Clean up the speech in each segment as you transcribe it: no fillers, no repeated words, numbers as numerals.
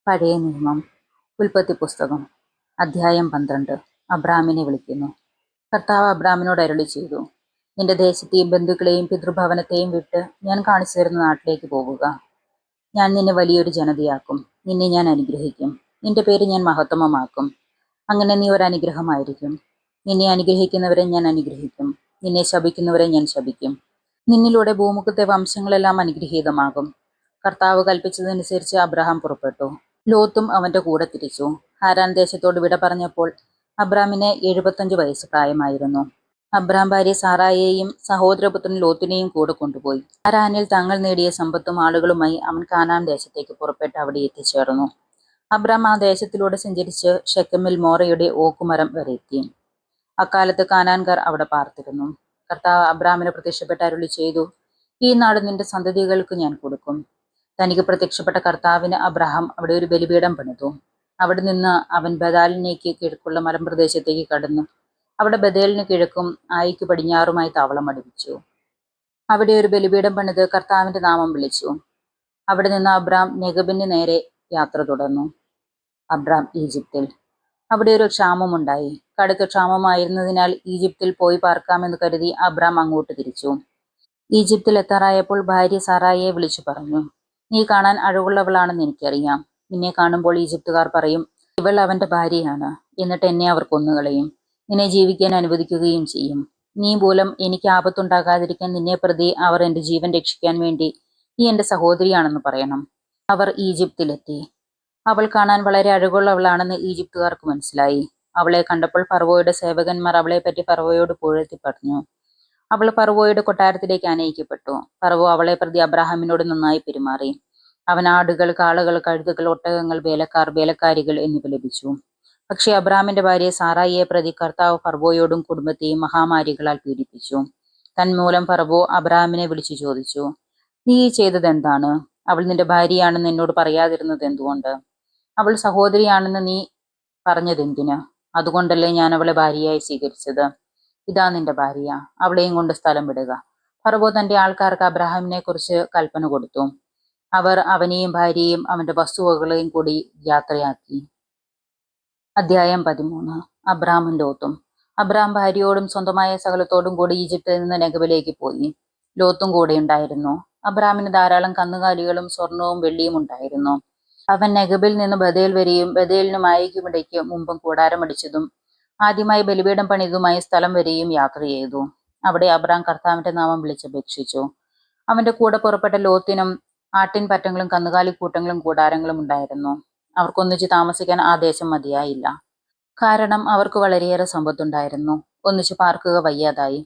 പഴയ നിയമം. ഉൽപ്പത്തി പുസ്തകം. അധ്യായം 12. അബ്രാമിനെ വിളിക്കുന്നു. കർത്താവ് അബ്രാമിനോട് അരുളി ചെയ്തു, നിന്റെ ദേശത്തെയും ബന്ധുക്കളെയും പിതൃഭവനത്തെയും വിട്ട് ഞാൻ കാണിച്ചു തരുന്ന നാട്ടിലേക്ക് പോകുക. ഞാൻ നിന്നെ വലിയൊരു ജനതയാക്കും. നിന്നെ ഞാൻ അനുഗ്രഹിക്കും. നിന്റെ പേര് ഞാൻ മഹത്വമാക്കും. അങ്ങനെ നീ ഒരു അനുഗ്രഹമായിരിക്കും. നിന്നെ അനുഗ്രഹിക്കുന്നവരെ ഞാൻ അനുഗ്രഹിക്കും. നിന്നെ ശപിക്കുന്നവരെ ഞാൻ ശപിക്കും. നിന്നിലൂടെ ഭൂമുഖത്തെ വംശങ്ങളെല്ലാം അനുഗ്രഹീതമാകും. കർത്താവ് കൽപ്പിച്ചതനുസരിച്ച് അബ്രഹാം പുറപ്പെട്ടു. ലോത്തും അവന്റെ കൂടെ തിരിച്ചു. ഹാരാൻ ദേശത്തോട് വിട പറഞ്ഞപ്പോൾ അബ്രാമിന് 75 വയസ്സ് പ്രായമായിരുന്നു. അബ്രാം ഭാര്യ സാറായെയും സഹോദരപുത്രൻ ലോത്തിനെയും കൂടെ കൊണ്ടുപോയി. ഹാരാനിൽ തങ്ങൾ നേടിയ സമ്പത്തും ആളുകളുമായി അവൻ കാനാൻ ദേശത്തേക്ക് പുറപ്പെട്ട് അവിടെ എത്തിച്ചേർന്നു. അബ്രാം ആ ദേശത്തിലൂടെ സഞ്ചരിച്ച് ഷെക്കെമിൽ മോറയുടെ ഓക്കുമരം വരെ എത്തി. അക്കാലത്ത് കാനാൻകാർ അവിടെ പാർത്തിരുന്നു. കർത്താവ് അബ്രാമിന് പ്രത്യക്ഷപ്പെട്ട് അരുളി ചെയ്തു, ഈ നാട് നിന്റെ സന്തതികൾക്ക് ഞാൻ കൊടുക്കും. തനിക്ക് പ്രത്യക്ഷപ്പെട്ട കർത്താവിന് അബ്രഹാം അവിടെ ഒരു ബലിപീഠം പണിതു. അവിടെ നിന്ന് അവൻ ബദാലിനേക്ക് കിഴക്കുള്ള മലമ്പ്രദേശത്തേക്ക് കടന്നു. അവിടെ ബദേലിന് കിഴക്കും ആയിക്ക് പടിഞ്ഞാറുമായി താവളം അടിപ്പിച്ചു. അവിടെ ഒരു ബലിപീഠം പണിത് കർത്താവിന്റെ നാമം വിളിച്ചു. അവിടെ നിന്ന് അബ്രാം നെഗബിന് നേരെ യാത്ര തുടർന്നു. അബ്രാം ഈജിപ്തിൽ. അവിടെ ഒരു ക്ഷാമമുണ്ടായി. കടുത്ത ക്ഷാമമായിരുന്നതിനാൽ ഈജിപ്തിൽ പോയി പാർക്കാമെന്ന് കരുതി അബ്രാം അങ്ങോട്ട് തിരിച്ചു. ഈജിപ്തിൽ എത്താറായപ്പോൾ ഭാര്യ സാറായെ വിളിച്ചു പറഞ്ഞു, നീ കാണാൻ അഴകുള്ളവളാണെന്ന് എനിക്കറിയാം. നിന്നെ കാണുമ്പോൾ ഈജിപ്തുകാർ പറയും, ഇവൾ അവന്റെ ഭാര്യയാണ്. എന്നിട്ട് എന്നെ അവർ കൊന്നുകളയും. നിന്നെ ജീവിക്കാൻ അനുവദിക്കുകയും ചെയ്യും. നീ മൂലം എനിക്ക് ആപത്തുണ്ടാകാതിരിക്കാൻ നിന്നെ പ്രതി അവർ എന്റെ ജീവൻ രക്ഷിക്കാൻ വേണ്ടി നീ എന്റെ സഹോദരിയാണെന്ന് പറയണം. അവർ ഈജിപ്തിലെത്തി. അവൾ കാണാൻ വളരെ അഴകുള്ളവളാണെന്ന് ഈജിപ്തുകാർക്ക് മനസ്സിലായി. അവളെ കണ്ടപ്പോൾ ഫറവോയുടെ സേവകന്മാർ അവളെപ്പറ്റി ഫറവോയോട് പുകഴ്ത്തി പറഞ്ഞു. അവൾ ഫറവോയുടെ കൊട്ടാരത്തിലേക്ക് ആനയിക്കപ്പെട്ടു. ഫറവോ അവളെ പ്രതി അബ്രാഹാമിനോട് നന്നായി പെരുമാറി. അവൻ ആടുകൾ, കാളകൾ, കഴുതുകൾ, ഒട്ടകങ്ങൾ, വേലക്കാർ, വേലക്കാരികൾ എന്നിവ ലഭിച്ചു. പക്ഷേ അബ്രാമിന്റെ ഭാര്യ സാറായിയെ പ്രതി കർത്താവ് ഫറവോയോടും കുടുംബത്തെയും മഹാമാരികളാൽ പീഡിപ്പിച്ചു. തന്മൂലം ഫറവോ അബ്രാമിനെ വിളിച്ചു ചോദിച്ചു, നീ ചെയ്തത് എന്താണ്? അവൾ നിന്റെ ഭാര്യയാണെന്ന് എന്നോട് പറയാതിരുന്നത് എന്തുകൊണ്ട്? അവൾ സഹോദരിയാണെന്ന് നീ പറഞ്ഞതെന്തിന്? അതുകൊണ്ടല്ലേ ഞാൻ അവളെ ഭാര്യയായി സ്വീകരിച്ചത്. ഇതാ നിന്റെ ഭാര്യ, അവളെയും കൊണ്ട് സ്ഥലം വിടുക. ഫറവോ തന്റെ ആൾക്കാർക്ക് അബ്രാഹാമിനെ കുറിച്ച് കൽപ്പന കൊടുത്തു. അവർ അവനെയും ഭാര്യയെയും അവന്റെ വസ്തുവകളെയും കൂടി യാത്രയാക്കി. അധ്യായം 13. അബ്രാമും ലോത്തും. അബ്രാം ഭാര്യയോടും സ്വന്തമായ സകലത്തോടും കൂടി ഈജിപ്തിൽ നിന്ന് നെഗബിലേക്ക് പോയി. ലോത്തും കൂടെ ഉണ്ടായിരുന്നു. അബ്രാമിന് ധാരാളം കന്നുകാലികളും സ്വർണവും വെള്ളിയും ഉണ്ടായിരുന്നു. അവൻ നെഗബിൽ നിന്ന് ബദേൽ വരെയും ബദേലിനും ആയിക്കുമിടയ്ക്ക് മുമ്പും കൂടാരമടിച്ചതും ആദ്യമായി ബലിപീഠം പണിതുമായി സ്ഥലം വരെയും യാത്ര ചെയ്തു. അവിടെ അബ്രാം കർത്താവിന്റെ നാമം വിളിച്ചപേക്ഷിച്ചു. അവന്റെ കൂടെ പുറപ്പെട്ട ലോത്തിനും ആട്ടിൻ പറ്റങ്ങളും കന്നുകാലിക്കൂട്ടങ്ങളും കൂടാരങ്ങളും ഉണ്ടായിരുന്നു. അവർക്കൊന്നിച്ച് താമസിക്കാൻ ആ ദേശം മതിയായില്ല. കാരണം അവർക്ക് വളരെയേറെ സമ്പത്തുണ്ടായിരുന്നു. ഒന്നിച്ച് പാർക്കുക വയ്യാതായി.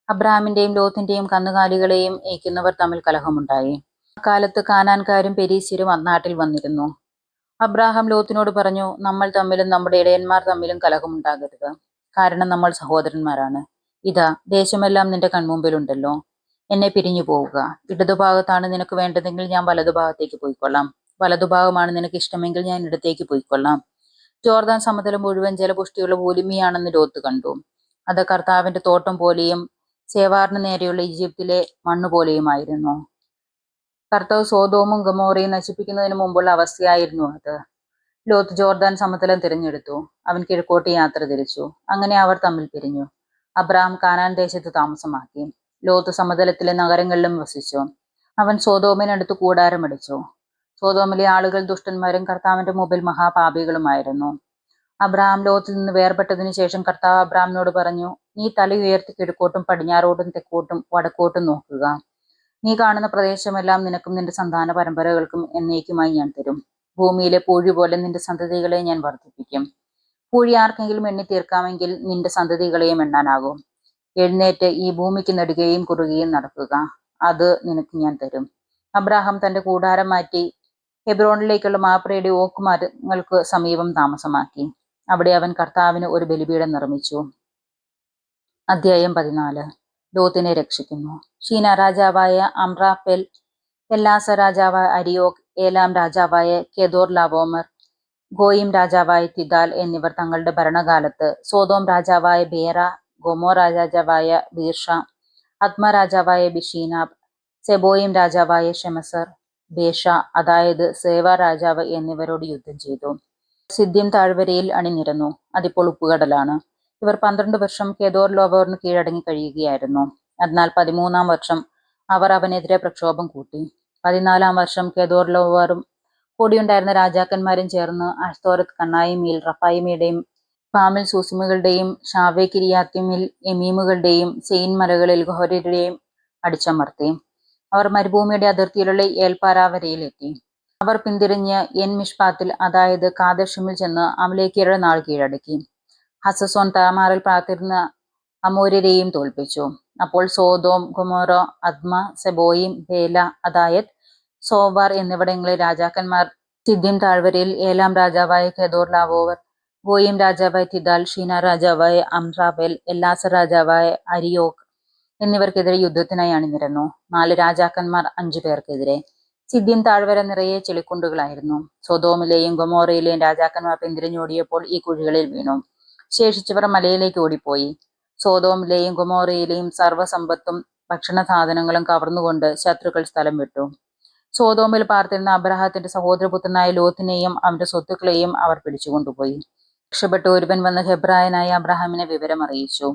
അബ്രാമിന്റെയും ലോത്തിന്റെയും കന്നുകാലികളെയും ഏയ്ക്കുന്നവർ തമ്മിൽ കലഹമുണ്ടായി. അക്കാലത്ത് കാനാൻകാരും പെരീസ്യരും അന്നാട്ടിൽ വന്നിരുന്നു. അബ്രാഹാം ലോത്തിനോട് പറഞ്ഞു, നമ്മൾ തമ്മിലും നമ്മുടെ ഇടയന്മാർ തമ്മിലും കലഹമുണ്ടാകരുത്. കാരണം നമ്മൾ സഹോദരന്മാരാണ്. ഇതാ, ദേശമെല്ലാം നിന്റെ കൺമുമ്പിലുണ്ടല്ലോ. എന്നെ പിരിഞ്ഞു പോവുക. ഇടതുഭാഗത്താണ് നിനക്ക് വേണ്ടതെങ്കിൽ ഞാൻ വലതുഭാഗത്തേക്ക് പോയിക്കൊള്ളാം. വലതുഭാഗമാണ് നിനക്ക് ഇഷ്ടമെങ്കിൽ ഞാൻ ഇടത്തേക്ക് പോയിക്കൊള്ളാം. ജോർദാൻ സമതലം മുഴുവൻ ജലപുഷ്ടിയുള്ള ഭൂമിയാണെന്ന് ലോത്ത് കണ്ടു. അത് കർത്താവിന്റെ തോട്ടം പോലെയും സേവാറിന് നേരെയുള്ള ഈജിപ്തിലെ മണ്ണുപോലെയുമായിരുന്നു. കർത്താവ് സോദോമും ഗമോറയും നശിപ്പിക്കുന്നതിന് മുമ്പുള്ള അവസ്ഥയായിരുന്നു അത്. ലോത്ത് ജോർദാൻ സമതലം തിരഞ്ഞെടുത്തു. അവൻ കിഴക്കോട്ട് യാത്ര തിരിച്ചു. അങ്ങനെ അവർ തമ്മിൽ പിരിഞ്ഞു. അബ്രാം കാനാൻ ദേശത്ത് താമസമാക്കി. ലോത്ത് സമതലത്തിലെ നഗരങ്ങളിലും വസിച്ചു. അവൻ സോദോമിനടുത്ത് കൂടാരമടിച്ചു. സോദോമിലെ ആളുകൾ ദുഷ്ടന്മാരും കർത്താവിന്റെ മുമ്പിൽ മഹാപാപികളുമായിരുന്നു. അബ്രാം ലോത്തിൽ നിന്ന് വേർപെട്ടതിനു ശേഷം കർത്താവ് അബ്രാമിനോട് പറഞ്ഞു, നീ തല ഉയർത്തി കിഴക്കോട്ടും പടിഞ്ഞാറോട്ടും തെക്കോട്ടും വടക്കോട്ടും നോക്കുക. നീ കാണുന്ന പ്രദേശമെല്ലാം നിനക്കും നിന്റെ സന്താന പരമ്പരകൾക്കും എന്നേക്കുമായി ഞാൻ തരും. ഭൂമിയിലെ പൂഴി പോലെ നിന്റെ സന്തതികളെ ഞാൻ വർദ്ധിപ്പിക്കും. പൂഴി ആർക്കെങ്കിലും എണ്ണി തീർക്കാമെങ്കിൽ നിന്റെ സന്തതികളെയും എണ്ണാനാകും. എഴുന്നേറ്റ് ഈ ഭൂമിക്ക് നെടുകയും കുറുകയും നടക്കുക. അത് നിനക്ക് ഞാൻ തരും. അബ്രാഹാം തന്റെ കൂടാരം മാറ്റി ഹെബ്രോണിലേക്കുള്ള മാപ്രയുടെ ഓക്ക് മരങ്ങൾക്ക് സമീപം താമസമാക്കി. അവിടെ അവൻ കർത്താവിന് ഒരു ബലിപീഠം നിർമ്മിച്ചു. അധ്യായം 14. ലോത്തിനെ രക്ഷിക്കുന്നു. ഷീന രാജാവായ അമ്രാഫെൽ, എല്ലാസ രാജാവായ അരിയോക്, ഏലാം രാജാവായ കെദോർ ലാവോമർ, ഗോയിം രാജാവായ തിദാൽ എന്നിവർ തങ്ങളുടെ ഭരണകാലത്ത് സോദോം രാജാവായ ബേറ, ഗൊമോറ രാജാവായ ബീർഷ, അദ്മ രാജാവായ ബിഷീനാബ്, സെബോയിം രാജാവായ ഷെമസർ, ബേഷ അതായത് സേവാ രാജാവ് എന്നിവരോട് യുദ്ധം ചെയ്തു. സിദ്ധിം താഴ്വരയിൽ അണിനിരന്നു. അതിപ്പോൾ ഉപ്പുകടലാണ്. ഇവർ 12 വർഷം കെദോർലോവറിന് കീഴടങ്ങി കഴിയുകയായിരുന്നു. എന്നാൽ 13-ാം വർഷം അവർ അവനെതിരെ പ്രക്ഷോഭം കൂട്ടി. 14-ാം വർഷം കെദോർലോവറും കൂടിയുണ്ടായിരുന്ന രാജാക്കന്മാരും ചേർന്ന് അഷ്തോരത്ത് കണ്ണായിമിൽ റഫായിമിയുടെയും പാമിൽ സൂസിമുകളുടെയും ഷാവെ കിരിയാത്തിമിൽ എമീമുകളുടെയും സെയിൻ മലകളിൽ ഗോഹര്യരുടെയും അടിച്ചമർത്തി. അവർ മരുഭൂമിയുടെ അതിർത്തിയിലുള്ള ഏൽപാര വരയിലെത്തി. അവർ പിന്തിരിഞ്ഞ് എൻ മിഷ്പാത്തിൽ അതായത് കാദശിമിൽ ചെന്ന് അമലേക്കിയരുടെ നാൾ കീഴടക്കി. ഹസസോൻ താമാറിൽ പാർത്തിരുന്ന അമോര്യരെയും തോൽപ്പിച്ചു. അപ്പോൾ Sodom, Gomorrah, Admah, Zeboiim, Bela, അദായത്, സോവാർ എന്നിവിടങ്ങളിലെ രാജാക്കന്മാർ സിദ്ധിം താഴ്വരയിൽ ഏലാം രാജാവായ കെദോർലാവോവർ, ഗോയിം രാജാവായ തിദാൽ, ഷീനാർ രാജാവായ അംറാബേൽ, എല്ലാസർ രാജാവായ അരിയോക് എന്നിവർക്കെതിരെ യുദ്ധത്തിനായി അണിനിരന്നു. 4 രാജാക്കന്മാർ 5 പേർക്കെതിരെ. സിദ്ധിം താഴ്വര നിറയെ ചെളിക്കുണ്ടുകളായിരുന്നു. സൊദോമിലെയും ഗൊമോറയിലെയും രാജാക്കന്മാർ പിന്തിരിഞ്ഞോടിയപ്പോൾ ഈ കുഴികളിൽ വീണു. ശേഷിച്ചവർ മലയിലേക്ക് ഓടിപ്പോയി. സോദോമിലെയും ഗൊമോറയിലെയും സർവ്വസമ്പത്തും ഭക്ഷണസാധനങ്ങളും കവർന്നുകൊണ്ട് ശത്രുക്കൾ സ്ഥലം വിട്ടു. സോദോമിൽ പാർത്തിരുന്ന അബ്രാഹത്തിന്റെ സഹോദരപുത്രനായ ലോത്തിനെയും അവന്റെ സ്വത്തുക്കളെയും അവർ പിടിച്ചുകൊണ്ടുപോയി. രക്ഷപ്പെട്ട ഒരുവൻ വന്ന് ഹെബ്രായനായ അബ്രാഹാമിനെ വിവരം അറിയിച്ചു.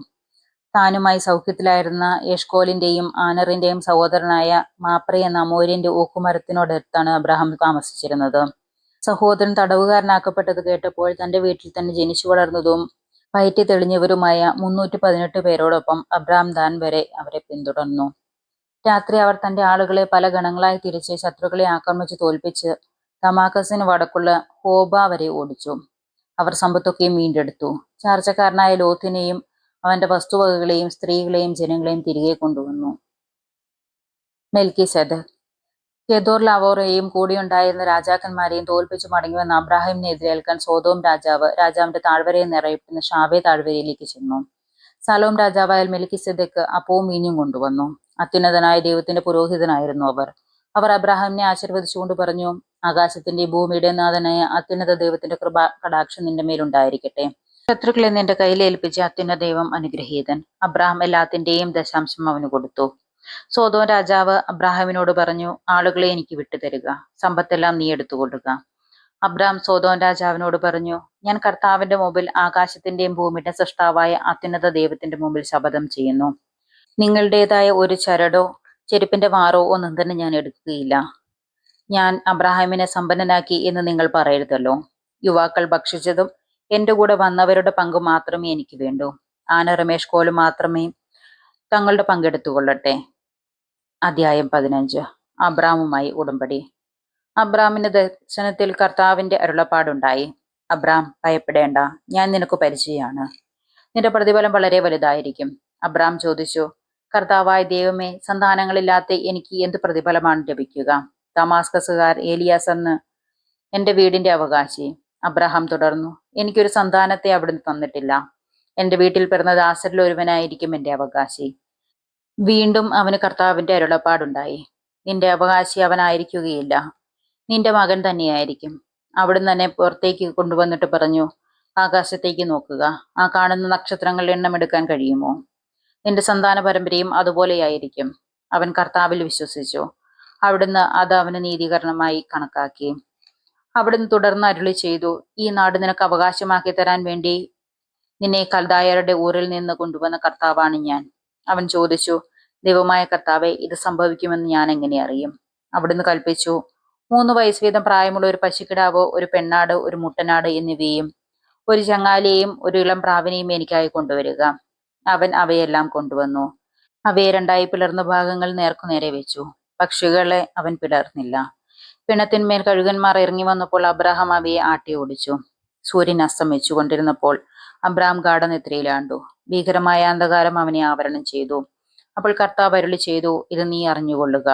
താനുമായി സൗഖ്യത്തിലായിരുന്ന എഷ്കോലിന്റെയും ആനറിന്റെയും സഹോദരനായ മാപ്രെ എന്ന അമോര്യന്റെ ഓക്കുമരത്തിനോടടുത്താണ് അബ്രാഹാം താമസിച്ചിരുന്നത്. സഹോദരൻ തടവുകാരനാക്കപ്പെട്ടത് കേട്ടപ്പോൾ തന്റെ വീട്ടിൽ തന്നെ ജനിച്ചു വളർന്നതും പയറ്റി തെളിഞ്ഞവരുമായ 318 പേരോടൊപ്പം അബ്രാം ദാൻ വരെ അവരെ പിന്തുടർന്നു. രാത്രി അവർ തന്റെ ആളുകളെ പല ഗണങ്ങളായി തിരിച്ച് ശത്രുക്കളെ ആക്രമിച്ച് തോൽപ്പിച്ച് ദമാക്കസിന് വടക്കുള്ള ഹോബ വരെ ഓടിച്ചു. അവർ സമ്പത്തൊക്കെയും വീണ്ടെടുത്തു. ചാർച്ചക്കാരനായ ലോത്തിനെയും അവന്റെ വസ്തുവകകളെയും സ്ത്രീകളെയും ജനങ്ങളെയും തിരികെ കൊണ്ടുവന്നു. മെൽക്കിസെദെക്ക് കെദോർലാവോറെയും കൂടിയുണ്ടായിരുന്ന രാജാക്കന്മാരെയും തോൽപ്പിച്ച് മടങ്ങിവന്ന അബ്രാഹിമിനെ എതിരേൽക്കാൻ സോദോം രാജാവിന്റെ താഴ്വരയെ നിറയുന്ന ഷാവെ താഴ്വരയിലേക്ക് ചെന്നു. സലോം രാജാവായ മെൽക്കിസെദെക്ക് അപ്പവും വീഞ്ഞും കൊണ്ടുവന്നു. അത്യുന്നതനായ ദൈവത്തിന്റെ പുരോഹിതനായിരുന്നു അവർ. അവർ അബ്രാഹാമിനെ ആശീർവദിച്ചുകൊണ്ട് പറഞ്ഞു, ആകാശത്തിന്റെയും ഭൂമിയുടെ നാഥനായ അത്യുന്നത ദൈവത്തിന്റെ കടാക്ഷം നിന്റെ മേലുണ്ടായിരിക്കട്ടെ. ശത്രുക്കളെ നിന്റെ കയ്യിൽ ഏൽപ്പിച്ച് അത്യുന്നത ദൈവം അനുഗ്രഹീതൻ. അബ്രാഹാം എല്ലാത്തിന്റെയും ദശാംശം അവന് കൊടുത്തു. സോദോം രാജാവ് അബ്രാഹാമിനോട് പറഞ്ഞു, ആളുകളെ എനിക്ക് വിട്ടുതരിക, സമ്പത്തെല്ലാം നീ എടുത്തുകൊള്ളുക. അബ്രാം സോദോം രാജാവിനോട് പറഞ്ഞു, ഞാൻ കർത്താവിന്റെ മുമ്പിൽ ആകാശത്തിന്റെയും ഭൂമിയുടെ സൃഷ്ടാവായ അത്യുന്നത ദൈവത്തിന്റെ മുമ്പിൽ ശപഥം ചെയ്യുന്നു, നിങ്ങളുടേതായ ഒരു ചരടോ ചെരുപ്പിന്റെ വാറോ ഒന്നും തന്നെ ഞാൻ എടുക്കുകയില്ല. ഞാൻ അബ്രാഹാമിനെ സമ്പന്നനാക്കി എന്ന് നിങ്ങൾ പറയരുതല്ലോ. യുവാക്കൾ ഭക്ഷിച്ചതും എന്റെ കൂടെ വന്നവരുടെ പങ്ക് മാത്രമേ എനിക്ക് വേണ്ടൂ. ആനറും എഷ്കോലും മാത്രമേ തങ്ങളുടെ പങ്കെടുത്തുകൊള്ളട്ടെ. അധ്യായം 15. അബ്രാമുമായി ഉടമ്പടി. അബ്രാമിന് ദർശനത്തിൽ കർത്താവിന്റെ അരുളപ്പാടുണ്ടായി. അബ്രാം, ഭയപ്പെടേണ്ട, ഞാൻ നിനക്ക് പരിചയമാണ്. നിന്റെ പ്രതിഫലം വളരെ വലുതായിരിക്കും. അബ്രാം ചോദിച്ചു, കർത്താവായ ദൈവമേ, സന്താനങ്ങളില്ലാത്ത എനിക്ക് എന്ത് പ്രതിഫലമാണ് ലഭിക്കുക? ദമാസ്കസുകാർ ഏലിയാസെന്ന് എന്റെ വീടിന്റെ അവകാശി. അബ്രഹാം തുടർന്നു, എനിക്കൊരു സന്താനത്തെ അവിടുന്ന് തന്നിട്ടില്ല. എന്റെ വീട്ടിൽ പിറന്ന ദാസരിൽ ഒരുവനായിരിക്കും എന്റെ അവകാശി. വീണ്ടും അവന് കർത്താവിന്റെ അരുളപ്പാടുണ്ടായി, നിന്റെ അവകാശി അവനായിരിക്കുകയില്ല, നിന്റെ മകൻ തന്നെയായിരിക്കും. അവിടുന്ന് തന്നെ പുറത്തേക്ക് കൊണ്ടുവന്നിട്ട് പറഞ്ഞു, ആകാശത്തേക്ക് നോക്കുക, ആ കാണുന്ന നക്ഷത്രങ്ങളുടെ എണ്ണമെടുക്കാൻ കഴിയുമോ? നിന്റെ സന്താന പരമ്പരയും അതുപോലെയായിരിക്കും. അവൻ കർത്താവിൽ വിശ്വസിച്ചു. അവിടുന്ന് അത് അവന് നീതീകരണമായി കണക്കാക്കി. അവിടുന്ന് തുടർന്ന് അരുളി ചെയ്തു, ഈ നാട് നിനക്ക് അവകാശമാക്കി തരാൻ വേണ്ടി നിന്നെ കൽദായരുടെ ഊരിൽ നിന്ന് കൊണ്ടുവന്ന കർത്താവാണ് ഞാൻ. അവൻ ചോദിച്ചു, ദൈവമായ കർത്താവെ, ഇത് സംഭവിക്കുമെന്ന് ഞാൻ എങ്ങനെ അറിയും? അവിടുന്ന് കൽപ്പിച്ചു, 3 വയസ്സ് വീതം പ്രായമുള്ള ഒരു പശുക്കിടാവോ, ഒരു പെണ്ണാട്, ഒരു മുട്ടനാട് എന്നിവയും ഒരു ചങ്ങാലിയെയും ഒരു ഇളം പ്രാവിനെയും എനിക്കായി കൊണ്ടുവരിക. അവൻ അവയെല്ലാം കൊണ്ടുവന്നു. അവയെ 2ആയി പിളർന്ന ഭാഗങ്ങൾ നേർക്കുനേരെ വെച്ചു. പക്ഷികളെ അവൻ പിളർന്നില്ല. പിണത്തിന്മേൽ കഴുകന്മാർ ഇറങ്ങി വന്നപ്പോൾ അബ്രാഹാം അവയെ ആട്ടി ഓടിച്ചു. സൂര്യൻ അസ്തമിച്ചു കൊണ്ടിരുന്നപ്പോൾ അബ്രാം ഗാഢനിദ്രയിലാണ്ടു. ഭീകരമായ അന്ധകാരം അവനെ ആവരണം ചെയ്തു. അപ്പോൾ കർത്താവ് അരുളി ചെയ്തു, ഇത് നീ അറിഞ്ഞുകൊള്ളുക,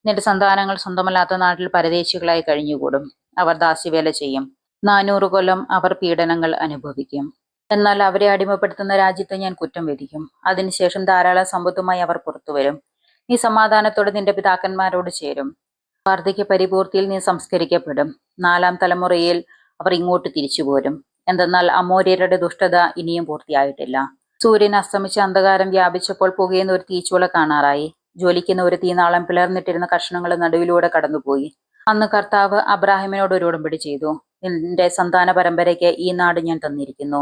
നിന്റെ സന്താനങ്ങൾ സ്വന്തമല്ലാത്ത നാട്ടിൽ പരദേശികളായി കഴിഞ്ഞുകൂടും. അവർ ദാസ്യവേല ചെയ്യും. 400 കൊല്ലം അവർ പീഡനങ്ങൾ അനുഭവിക്കും. എന്നാൽ അവരെ അടിമപ്പെടുത്തുന്ന രാജ്യത്തെ ഞാൻ കുറ്റം വിധിക്കും. അതിനുശേഷം ധാരാളം സമ്പത്തുമായി അവർ പുറത്തുവരും. നീ സമാധാനത്തോടെ നിന്റെ പിതാക്കന്മാരോട് ചേരും. വാർദ്ധക്യ പരിപൂർത്തിയിൽ നീ സംസ്കരിക്കപ്പെടും. 4ാം തലമുറയിൽ അവർ ഇങ്ങോട്ട് തിരിച്ചു പോരും. എന്തെന്നാൽ അമോര്യരുടെ ദുഷ്ടത ഇനിയും പൂർത്തിയായിട്ടില്ല. സൂര്യൻ അസ്തമിച്ച് അന്ധകാരം വ്യാപിച്ചപ്പോൾ പുകയുന്ന ഒരു തീച്ചുള കാണാറായി. ജ്വലിക്കുന്ന ഒരു തീനാളം പിളർന്നിട്ടിരുന്ന കഷ്ണങ്ങളുടെ നടുവിലൂടെ കടന്നുപോയി. അന്ന് കർത്താവ് അബ്രാഹിമിനോട് ഒരു ഉടമ്പടി ചെയ്തു. നിന്റെ സന്താന പരമ്പരയ്ക്ക് ഈ നാട് ഞാൻ തന്നിരിക്കുന്നു.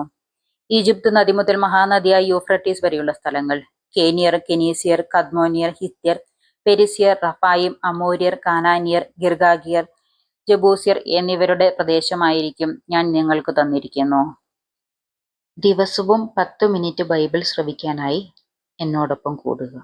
ഈജിപ്ത് നദി മുതൽ മഹാനദിയായ യൂഫ്രട്ടീസ് വരെയുള്ള സ്ഥലങ്ങൾ, കേനിയർ, കെനീസിയർ, കദ്മോനിയർ, ഹിത്യർ, പെരിസിയർ, റഫായിം, അമോര്യർ, കാനാനിയർ, ഗിർഗാഗിയർ, ജബൂസിയർ എന്നിവരുടെ പ്രദേശമായിരിക്കും ഞാൻ നിങ്ങൾക്ക് തന്നിരിക്കുന്നു. ദിവസവും 10 മിനിറ്റ് ബൈബിൾ ശ്രവിക്കാനായി എന്നോടൊപ്പം കൂടുക.